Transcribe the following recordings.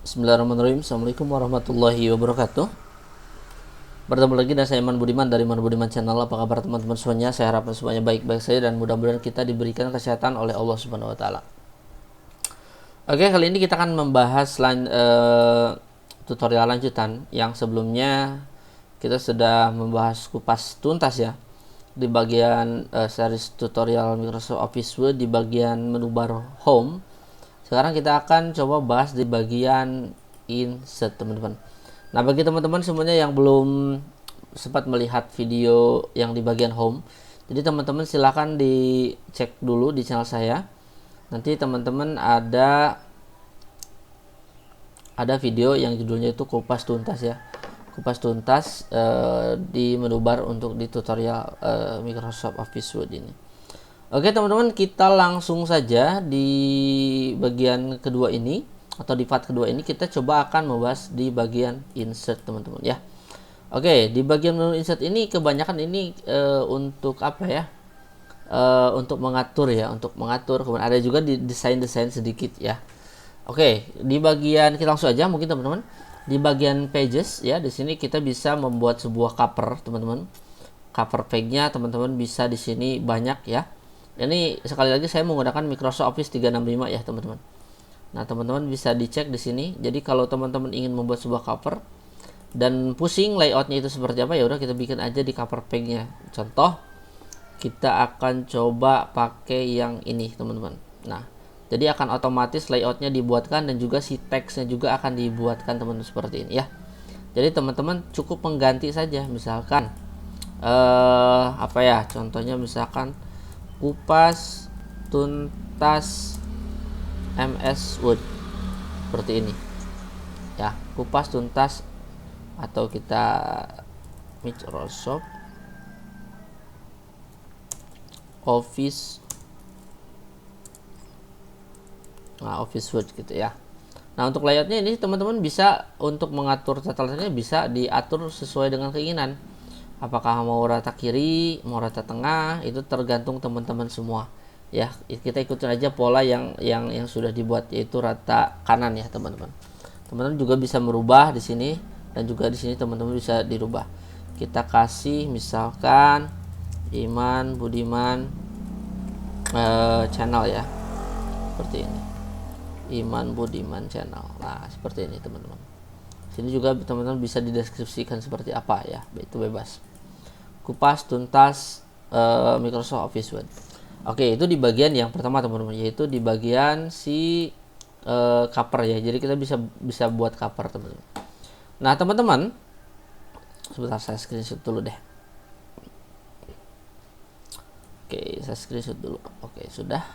Bismillahirrahmanirrahim. Assalamualaikum warahmatullahi wabarakatuh. Bertemu lagi dengan saya Iman Budiman dari Iman Budiman Channel. Apa kabar teman-teman semuanya? Saya harap semuanya baik-baik saja dan mudah-mudahan kita diberikan kesehatan oleh Allah Subhanahu wa taala. Oke, kali ini kita akan membahas tutorial lanjutan yang sebelumnya kita sudah membahas kupas tuntas ya di bagian series tutorial Microsoft Office Word di bagian menu bar home. Sekarang kita akan coba bahas di bagian insert, teman-teman. Nah, bagi teman-teman semuanya yang belum sempat melihat video yang di bagian home, jadi teman-teman silahkan dicek dulu di channel saya. Nanti teman-teman ada video yang judulnya itu kupas tuntas ya. Kupas tuntas di menu bar untuk di tutorial Microsoft Office Word ini. Oke teman-teman, kita langsung saja di bagian kedua ini atau di part kedua ini kita coba akan membahas di bagian insert, teman-teman ya. Oke, di bagian menu insert ini kebanyakan ini untuk apa ya? Untuk mengatur ya, kemudian ada juga di desain sedikit ya. Oke, di bagian kita langsung aja mungkin teman-teman. Di bagian pages ya, di sini kita bisa membuat sebuah cover, teman-teman. Cover page-nya teman-teman bisa di sini banyak ya. Ini sekali lagi saya menggunakan Microsoft Office 365 ya, teman-teman. Nah, teman-teman bisa dicek di sini. Jadi kalau teman-teman ingin membuat sebuah cover dan pusing layoutnya itu seperti apa, ya udah kita bikin aja di cover page-nya. Contoh, kita akan coba pakai yang ini, teman-teman. Nah, jadi akan otomatis layoutnya dibuatkan dan juga si teksnya juga akan dibuatkan, teman-teman, seperti ini ya. Jadi teman-teman cukup mengganti saja, misalkan apa ya? Contohnya misalkan kupas tuntas MS Word seperti ini ya, kupas tuntas, atau kita Microsoft Office Office Word gitu ya. Nah, untuk layoutnya ini teman-teman bisa untuk mengatur catatannya bisa diatur sesuai dengan keinginan. Apakah mau rata kiri, mau rata tengah, itu tergantung teman-teman semua. Ya, kita ikutin aja pola yang sudah dibuat, yaitu rata kanan ya, teman-teman. Teman-teman juga bisa merubah di sini dan juga di sini teman-teman bisa dirubah. Kita kasih misalkan Iman Budiman channel ya. Seperti ini. Iman Budiman channel. Nah, seperti ini, teman-teman. Sini juga teman-teman bisa dideskripsikan seperti apa ya, itu bebas. Kupas tuntas Microsoft Office Word. Oke, itu di bagian yang pertama, teman-teman, yaitu di bagian si cover ya. Jadi kita bisa buat cover, teman-teman. Nah, teman-teman, sebentar saya screenshot dulu deh. Oke, saya screenshot dulu. Oke, sudah.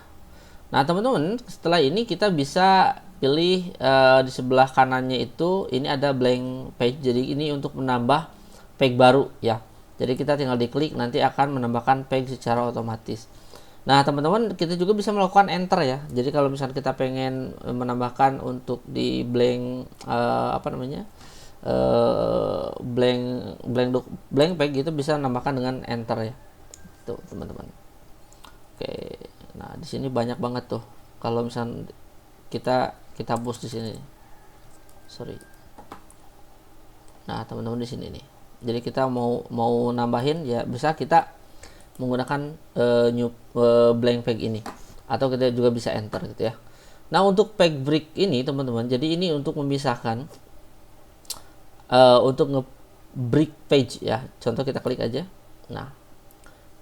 Nah, teman-teman, setelah ini kita bisa pilih di sebelah kanannya itu ini ada blank page. Jadi ini untuk menambah page baru ya. Jadi kita tinggal diklik, nanti akan menambahkan page secara otomatis. Nah, teman-teman, kita juga bisa melakukan enter ya. Jadi kalau misalnya kita pengen menambahkan untuk di blank blank page gitu, bisa menambahkan dengan enter ya. Tuh, teman-teman. Oke. Nah, di sini banyak banget tuh. Kalau misalnya kita hapus di sini. Sorry. Nah, teman-teman di sini nih. Jadi kita mau nambahin ya, bisa kita menggunakan new blank page ini, atau kita juga bisa enter gitu ya. Nah, untuk page break ini, teman-teman, jadi ini untuk memisahkan untuk nge-break page ya. Contoh kita klik aja. Nah,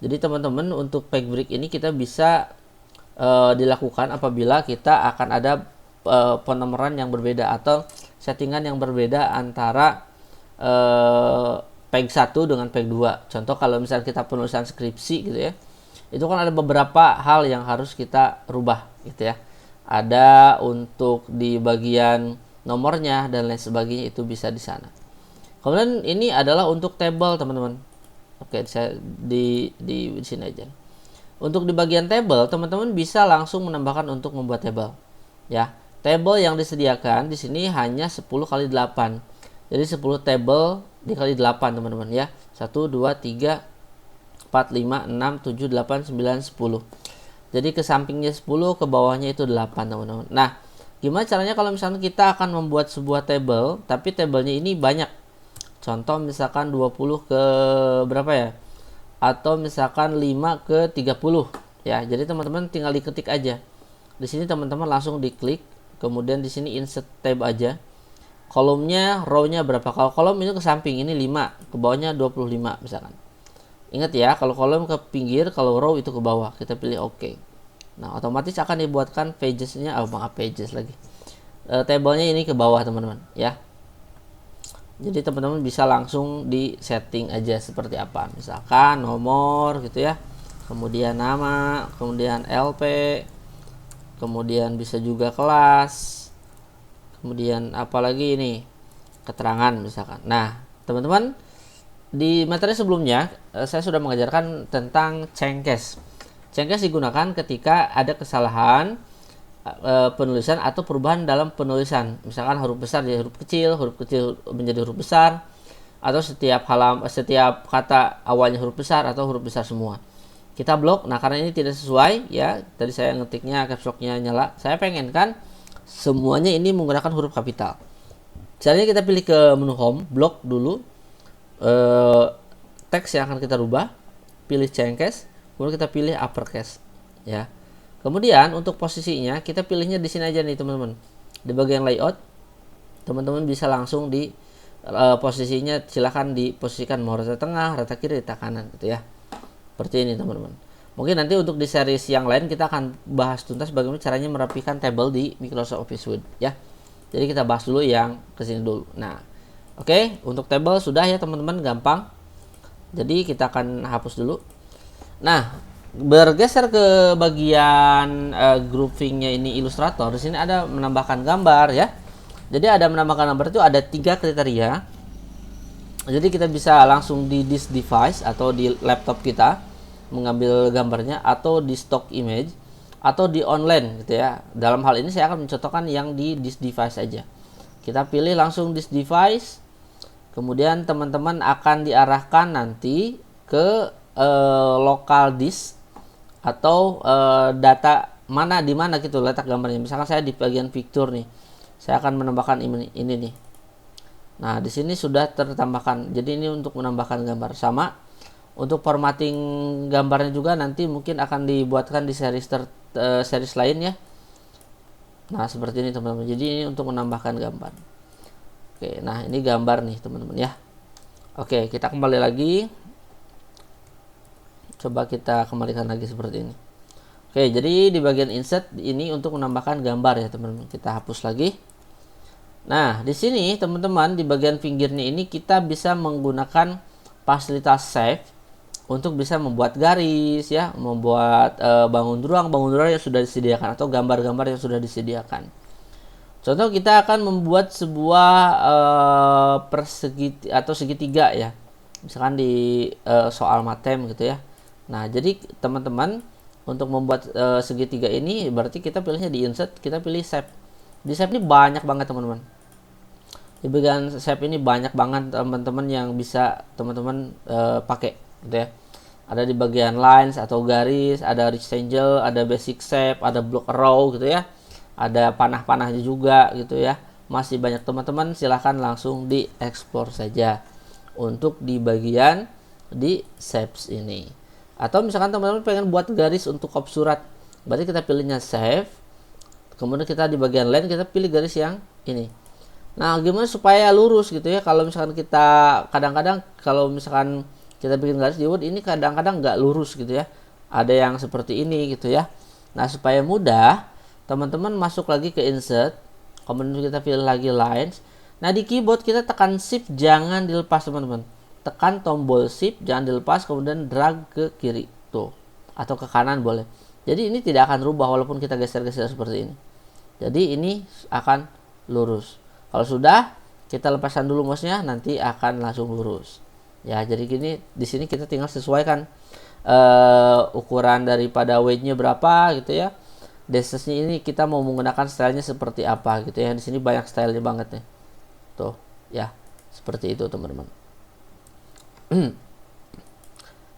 jadi teman-teman untuk page break ini kita bisa dilakukan apabila kita akan ada penomoran yang berbeda atau settingan yang berbeda antara page 1 dengan page 2. Contoh kalau misalnya kita penulisan skripsi gitu ya, itu kan ada beberapa hal yang harus kita rubah gitu ya. Ada untuk di bagian nomornya dan lain sebagainya, itu bisa di sana. Kemudian ini adalah untuk table, teman-teman. Oke, saya di sini aja. Untuk di bagian table, teman-teman bisa langsung menambahkan untuk membuat table ya. Table yang disediakan di sini hanya 10 kali 8. Jadi 10 table dikali 8, teman-teman ya. 1 2 3 4 5 6 7 8 9 10. Jadi ke sampingnya 10, ke bawahnya itu 8, teman-teman. Nah, Gimana caranya kalau misalnya kita akan membuat sebuah table, tapi tabelnya ini banyak. Contoh misalkan 20 ke berapa ya? Atau misalkan 5 ke 30 ya. Jadi teman-teman tinggal diketik aja. Di sini teman-teman langsung diklik, kemudian di sini insert tab aja. Kolomnya, row-nya berapa? Kalau kolom ini ke samping, ini 5, ke bawahnya 25 misalkan. Ingat ya, kalau kolom ke pinggir, kalau row itu ke bawah. Kita pilih OK. Nah, otomatis akan dibuatkan pages-nya, pages lagi. Tabelnya ini ke bawah teman-teman ya. Jadi teman-teman bisa langsung di setting aja seperti apa. Misalkan nomor gitu ya. Kemudian nama, kemudian LP, kemudian bisa juga kelas. Kemudian apalagi ini? Keterangan misalkan. Nah, teman-teman di materi sebelumnya saya sudah mengajarkan tentang cengkes. Cengkes digunakan ketika ada kesalahan penulisan atau perubahan dalam penulisan. Misalkan huruf besar jadi huruf kecil menjadi huruf besar, atau setiap kata awalnya huruf besar atau huruf besar semua. Kita blok. Nah, karena ini tidak sesuai ya, tadi saya ngetiknya caps lock-nya nyala. Saya pengen kan semuanya ini menggunakan huruf kapital. Caranya kita pilih ke menu home, blok dulu. Teks yang akan kita rubah, pilih cengkes, kemudian kita pilih uppercase ya. Kemudian untuk posisinya kita pilihnya di sini aja nih teman-teman. Di bagian layout teman-teman bisa langsung di posisinya, silahkan diposisikan mau rata tengah, rata kiri, rata kanan gitu ya. Seperti ini teman-teman. Mungkin nanti untuk di series yang lain kita akan bahas tuntas bagaimana caranya merapikan table di Microsoft Office Word ya. Jadi kita bahas dulu yang kesini dulu. Nah, oke, untuk table sudah ya teman-teman, gampang. Jadi kita akan hapus dulu. Nah, bergeser ke bagian groupingnya ini Illustrator. Di sini ada menambahkan gambar ya. Jadi ada menambahkan gambar itu ada 3 kriteria. Jadi kita bisa langsung di this device atau di laptop kita mengambil gambarnya, atau di stock image, atau di online gitu ya. Dalam hal ini saya akan mencontohkan yang di this device aja. Kita pilih langsung this device. Kemudian teman-teman akan diarahkan nanti ke local disk atau data mana di mana gitu letak gambarnya. Misalkan saya di bagian picture nih, saya akan menambahkan ini nih. Nah, di sini sudah tertambahkan. Jadi ini untuk menambahkan gambar. Sama untuk formatting gambarnya juga nanti mungkin akan dibuatkan di series lain ya. Nah, seperti ini teman-teman. Jadi ini untuk menambahkan gambar. Oke, nah ini gambar nih teman-teman ya. Oke, kita kembali lagi. Coba kita kembalikan lagi seperti ini. Oke, jadi di bagian insert ini untuk menambahkan gambar ya teman-teman. Kita hapus lagi. Nah, di sini teman-teman di bagian pinggirnya ini kita bisa menggunakan fasilitas save untuk bisa membuat garis ya, membuat bangun ruang yang sudah disediakan atau gambar-gambar yang sudah disediakan. Contoh kita akan membuat sebuah persegi atau segitiga ya. Misalkan di soal matem gitu ya. Nah, jadi teman-teman untuk membuat segitiga ini berarti kita pilihnya di insert, kita pilih shape. Di shape ini banyak banget teman-teman. Di bagian shape ini banyak banget teman-teman yang bisa teman-teman pakai gitu ya. Ada di bagian lines atau garis, ada rectangle, ada basic shape, ada block row gitu ya. Ada panah-panahnya juga gitu ya. Masih banyak teman-teman, silahkan langsung dieksplor saja untuk di bagian di shapes ini. Atau misalkan teman-teman pengen buat garis untuk kop surat, berarti kita pilihnya save. Kemudian kita di bagian line kita pilih garis yang ini. Nah, gimana supaya lurus gitu ya? Kalau misalkan kita kadang-kadang kalau misalkan kita bikin garis di Word ini kadang-kadang nggak lurus gitu ya. Ada yang seperti ini gitu ya. Nah, supaya mudah, teman-teman masuk lagi ke insert, kemudian kita pilih lagi lines. Nah, di keyboard kita tekan shift, jangan dilepas teman-teman. Tekan tombol shift, jangan dilepas, kemudian drag ke kiri tuh, atau ke kanan boleh. Jadi ini tidak akan rubah walaupun kita geser-geser seperti ini. Jadi ini akan lurus. Kalau sudah, kita lepaskan dulu mouse-nya, nanti akan langsung lurus. Ya, jadi gini di sini kita tinggal sesuaikan ukuran daripada weight-nya berapa gitu ya. Distance-nya ini kita mau menggunakan stylenya seperti apa gitu ya. Di sini banyak stylenya banget nih. Tuh, ya. Seperti itu, teman-teman.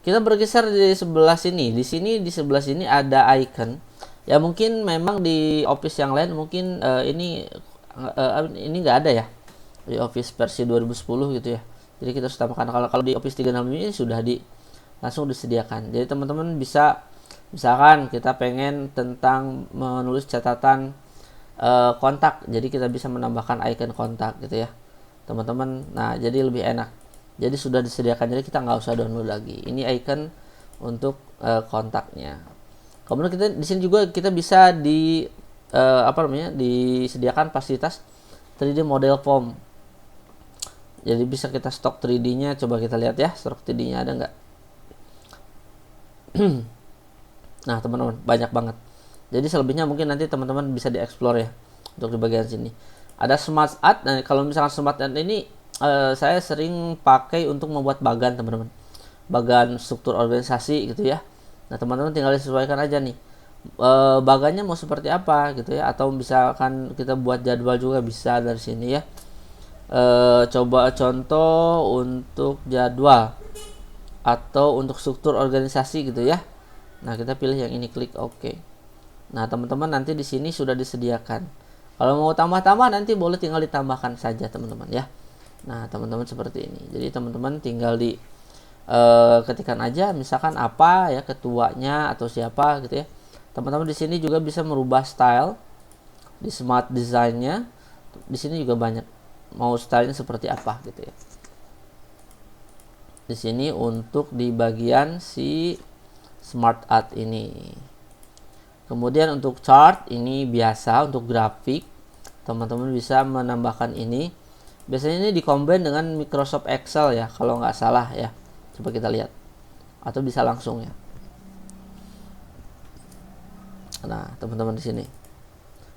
Kita bergeser di sebelah sini. Di sini di sebelah sini ada icon. Ya mungkin memang di Office yang lain mungkin ini nggak ada ya, di Office versi 2010 gitu ya. Jadi kita harus tambahkan. Kalau di Office 365 ini sudah langsung disediakan. Jadi teman-teman bisa, misalkan kita pengen tentang menulis catatan kontak, jadi kita bisa menambahkan icon kontak gitu ya teman-teman. Nah jadi lebih enak, jadi sudah disediakan, jadi kita nggak usah download lagi. Ini icon untuk kontaknya. Kemudian kita di sini juga kita bisa disediakan fasilitas 3D model form. Jadi bisa kita stok 3D-nya. Coba kita lihat ya, stok 3D-nya ada nggak? Nah teman-teman, banyak banget. Jadi selebihnya mungkin nanti teman-teman bisa dieksplor ya, untuk di bagian sini. Ada Smart Art. Nah kalau misalkan Smart Art ini saya sering pakai untuk membuat bagan teman-teman, bagan struktur organisasi gitu ya. Nah teman-teman tinggal disesuaikan aja nih bagannya mau seperti apa gitu ya, atau misalkan kita buat jadwal juga bisa dari sini ya. Coba contoh untuk jadwal atau untuk struktur organisasi gitu ya. Nah kita pilih yang ini, klik OK. Nah teman-teman nanti di sini sudah disediakan. Kalau mau tambah-tambah nanti boleh tinggal ditambahkan saja teman-teman ya. Nah teman-teman seperti ini. Jadi teman-teman tinggal ketikkan aja misalkan apa ya, ketuanya atau siapa gitu ya. Teman-teman di sini juga bisa merubah style di Smart Design-nya. Di sini juga banyak, mau stylenya seperti apa gitu ya. Di sini untuk di bagian si Smart Art ini. Kemudian untuk chart ini biasa untuk grafik. Teman-teman bisa menambahkan ini. Biasanya ini dikombin dengan Microsoft Excel ya, kalau nggak salah ya. Coba kita lihat, atau bisa langsung ya. Nah teman-teman di sini,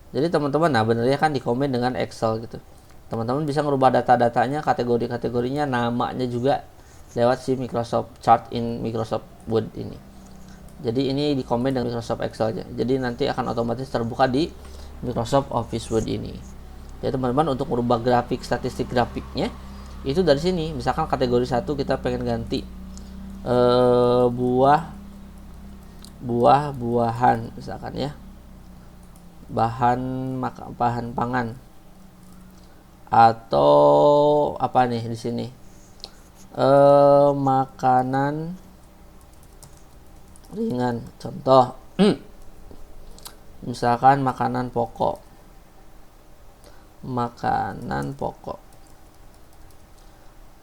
jadi teman-teman, nah benernya kan dikombin dengan Excel gitu. Teman-teman bisa merubah data-datanya, kategori-kategorinya, namanya juga lewat si Microsoft Chart in Microsoft Word ini. Jadi ini dikombin dengan Microsoft Excel aja. Jadi nanti akan otomatis terbuka di Microsoft Office Word ini. Jadi teman-teman untuk merubah grafik, statistik grafiknya itu dari sini. Misalkan kategori 1 kita pengen ganti buah-buahan misalkan ya, bahan pangan, atau apa nih di sini, makanan ringan contoh. Misalkan makanan pokok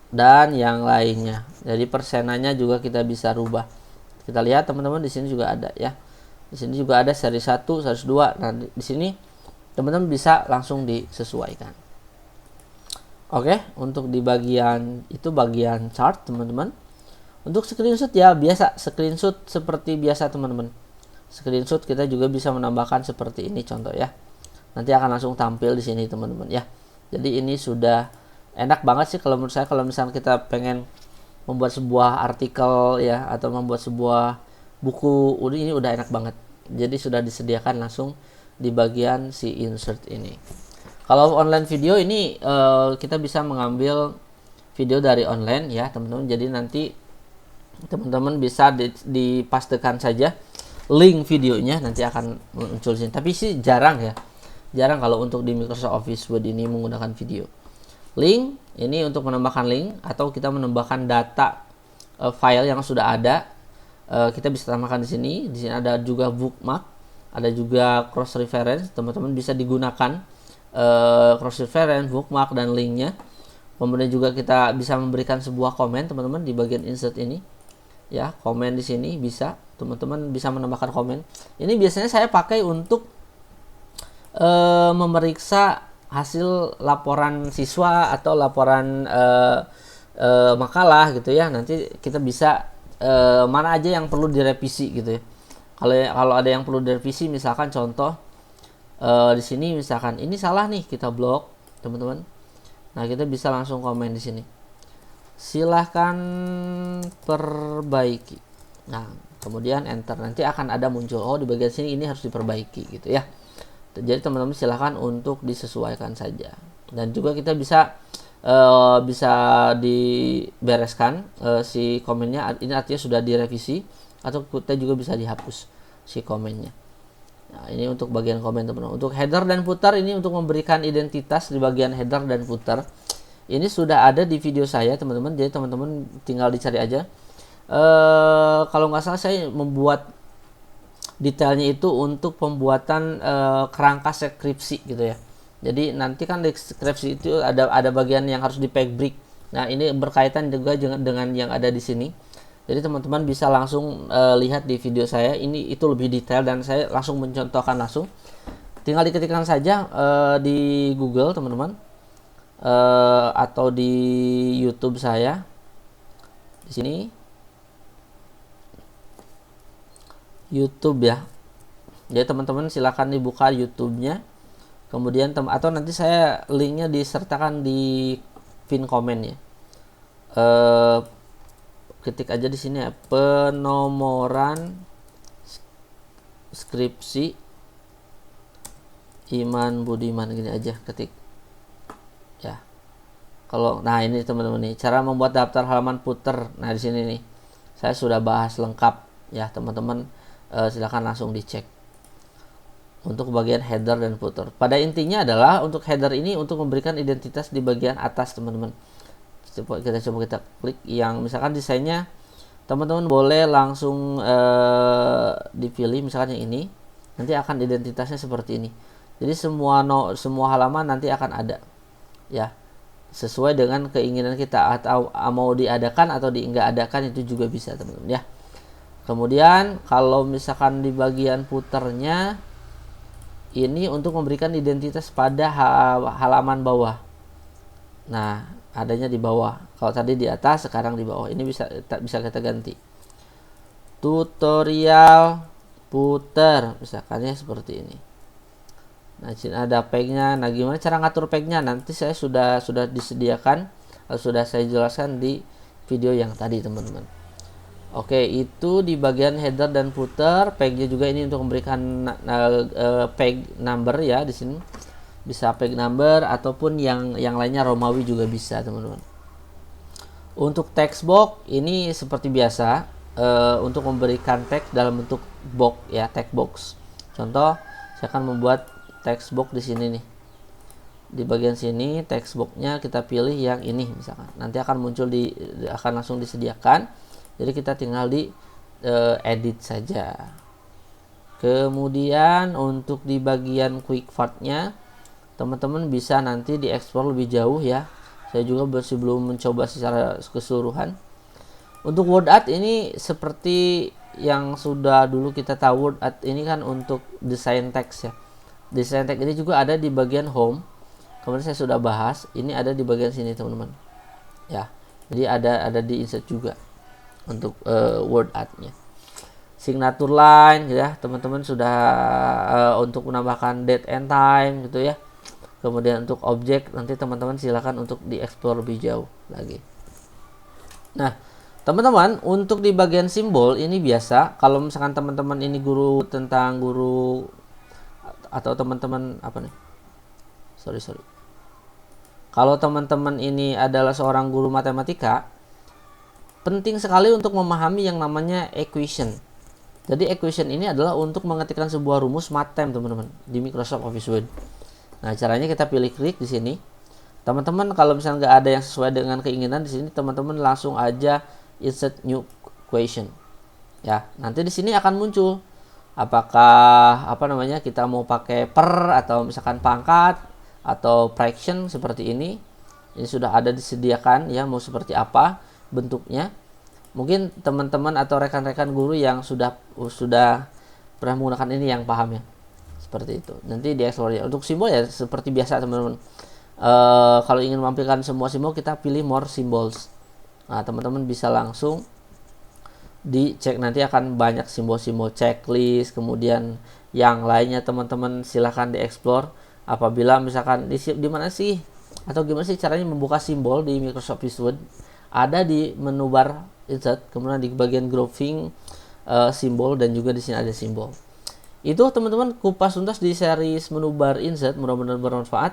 dan yang lainnya. Jadi persenannya juga kita bisa rubah. Kita lihat teman-teman di sini juga ada ya. Di sini juga ada seri 1, seri 2. Nah, di sini teman-teman bisa langsung disesuaikan. Oke, untuk di bagian itu bagian chart teman-teman. Untuk screenshot ya biasa, screenshot seperti biasa teman-teman. Screenshot kita juga bisa menambahkan seperti ini contoh ya. Nanti akan langsung tampil di sini teman-teman ya. Jadi ini sudah enak banget sih kalau menurut saya, kalau misalnya kita pengen membuat sebuah artikel ya, atau membuat sebuah buku, ini udah enak banget. Jadi sudah disediakan langsung di bagian si insert ini. Kalau online video ini kita bisa mengambil video dari online ya teman-teman. Jadi nanti teman-teman bisa dipastikan saja link videonya nanti akan muncul sini. Tapi sih jarang kalau untuk di Microsoft Office Word ini menggunakan video. Link ini untuk menambahkan link atau kita menambahkan data file yang sudah ada, kita bisa tambahkan di sini. Di sini ada juga bookmark, ada juga cross reference. Teman-teman bisa digunakan cross reference, bookmark dan linknya. Kemudian juga kita bisa memberikan sebuah komen teman-teman di bagian insert ini. Ya, komen di sini bisa, teman-teman bisa menambahkan komen. Ini biasanya saya pakai untuk memeriksa hasil laporan siswa atau laporan makalah gitu ya. Nanti kita bisa mana aja yang perlu direvisi gitu ya. Kalau ada yang perlu direvisi, misalkan contoh di sini misalkan ini salah nih, kita blok teman-teman. Nah kita bisa langsung komen di sini, silahkan perbaiki. Nah kemudian enter, nanti akan ada muncul, oh di bagian sini ini harus diperbaiki gitu ya. Jadi teman-teman silahkan untuk disesuaikan saja. Dan juga kita bisa dibereskan si komennya. Ini artinya sudah direvisi, atau kita juga bisa dihapus si komennya. Nah, ini untuk bagian komen teman-teman. Untuk header dan footer ini untuk memberikan identitas di bagian header dan footer. Ini sudah ada di video saya teman-teman. Jadi teman-teman tinggal dicari aja. Kalau nggak salah saya membuat detailnya itu untuk pembuatan kerangka skripsi gitu ya. Jadi nanti kan di skripsi itu ada bagian yang harus di peg brick. Nah ini berkaitan juga dengan yang ada di sini. Jadi teman-teman bisa langsung lihat di video saya, ini itu lebih detail dan saya langsung mencontohkan langsung. Tinggal diketikkan saja di Google teman-teman, atau di YouTube saya. Di sini YouTube ya. Jadi teman-teman silakan dibuka YouTube-nya. Kemudian atau nanti saya linknya disertakan di pin komen ya. Ketik aja di sini ya, penomoran skripsi Iman Budiman, gini aja ketik ya. Kalau nah ini teman-teman nih cara membuat daftar halaman footer. Nah di sini nih saya sudah bahas lengkap ya teman-teman, silakan langsung dicek untuk bagian header dan footer. Pada intinya adalah untuk header ini untuk memberikan identitas di bagian atas teman-teman. Coba kita klik yang misalkan desainnya teman-teman boleh langsung dipilih misalkan yang ini, nanti akan identitasnya seperti ini. Jadi semua halaman nanti akan ada ya sesuai dengan keinginan kita, atau mau diadakan atau enggak adakan itu juga bisa teman-teman ya. Kemudian kalau misalkan di bagian footernya ini untuk memberikan identitas pada halaman bawah. Nah adanya di bawah. Kalau tadi di atas, sekarang di bawah. Ini bisa kita ganti. Tutorial footer, misalkan ya seperti ini. Nah, sini ada pegnya. Nah, gimana cara ngatur pegnya? Nanti saya sudah disediakan, atau sudah saya jelaskan di video yang tadi, teman-teman. Oke, itu di bagian header dan footer. Pegnya juga ini untuk memberikan peg number ya di sini. Bisa peg number ataupun yang lainnya Romawi juga bisa teman-teman. Untuk text box ini seperti biasa untuk memberikan teks dalam bentuk box ya, text box. Contoh saya akan membuat text box di sini nih. Di bagian sini text boxnya kita pilih yang ini misalkan. Nanti akan muncul akan langsung disediakan. Jadi kita tinggal di edit saja. Kemudian untuk di bagian quick font-nya teman-teman bisa nanti dieksplor lebih jauh ya. Saya juga masih belum mencoba secara keseluruhan. Untuk word art ini seperti yang sudah dulu kita tahu, word art ini kan untuk desain teks ya. Desain teks ini juga ada di bagian home. Kemudian saya sudah bahas, ini ada di bagian sini teman-teman. Ya. Jadi ada di insert juga untuk word artnya. Signature line ya, teman-teman sudah untuk menambahkan date and time gitu ya. Kemudian untuk objek nanti teman-teman silakan untuk dieksplor lebih jauh lagi. Nah, teman-teman untuk di bagian simbol ini biasa kalau misalkan teman-teman ini guru atau teman-teman apa nih? Sorry. Kalau teman-teman ini adalah seorang guru matematika, penting sekali untuk memahami yang namanya equation. Jadi equation ini adalah untuk mengetikkan sebuah rumus matem teman-teman di Microsoft Office Word. Nah, caranya kita pilih klik di sini. Teman-teman kalau misalnya nggak ada yang sesuai dengan keinginan di sini, teman-teman langsung aja insert new question. Ya, nanti di sini akan muncul apakah kita mau pakai per atau misalkan pangkat atau fraction seperti ini. Ini sudah ada disediakan ya, mau seperti apa bentuknya. Mungkin teman-teman atau rekan-rekan guru yang sudah pernah menggunakan ini yang paham ya. Seperti itu. Nanti di explore ya. Untuk simbol ya seperti biasa teman-teman. Kalau ingin menampilkan semua simbol kita pilih more symbols. Nah, teman-teman bisa langsung dicek, nanti akan banyak simbol-simbol checklist, kemudian yang lainnya teman-teman silahkan dieksplor. Apabila misalkan di mana sih atau gimana sih caranya membuka simbol di Microsoft Office Word, ada di menu bar insert, kemudian di bagian grouping simbol, dan juga di sini ada simbol. Itu teman-teman kupas tuntas di series menu bar insert, mudah-mudahan bermanfaat.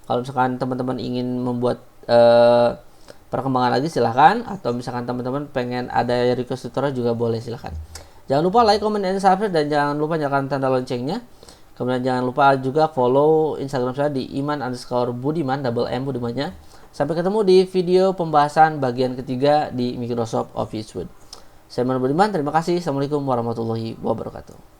Kalau misalkan teman-teman ingin membuat perkembangan lagi silahkan, atau misalkan teman-teman pengen ada request tutorial juga boleh silahkan. Jangan lupa like, comment, and subscribe, dan jangan lupa nyalakan tanda loncengnya Kemudian jangan lupa juga follow Instagram saya di iman_budiman, double M Budimannya. Sampai ketemu di video pembahasan bagian ketiga di Microsoft Office Word. Saya Iman Budiman, terima kasih. Assalamualaikum warahmatullahi wabarakatuh.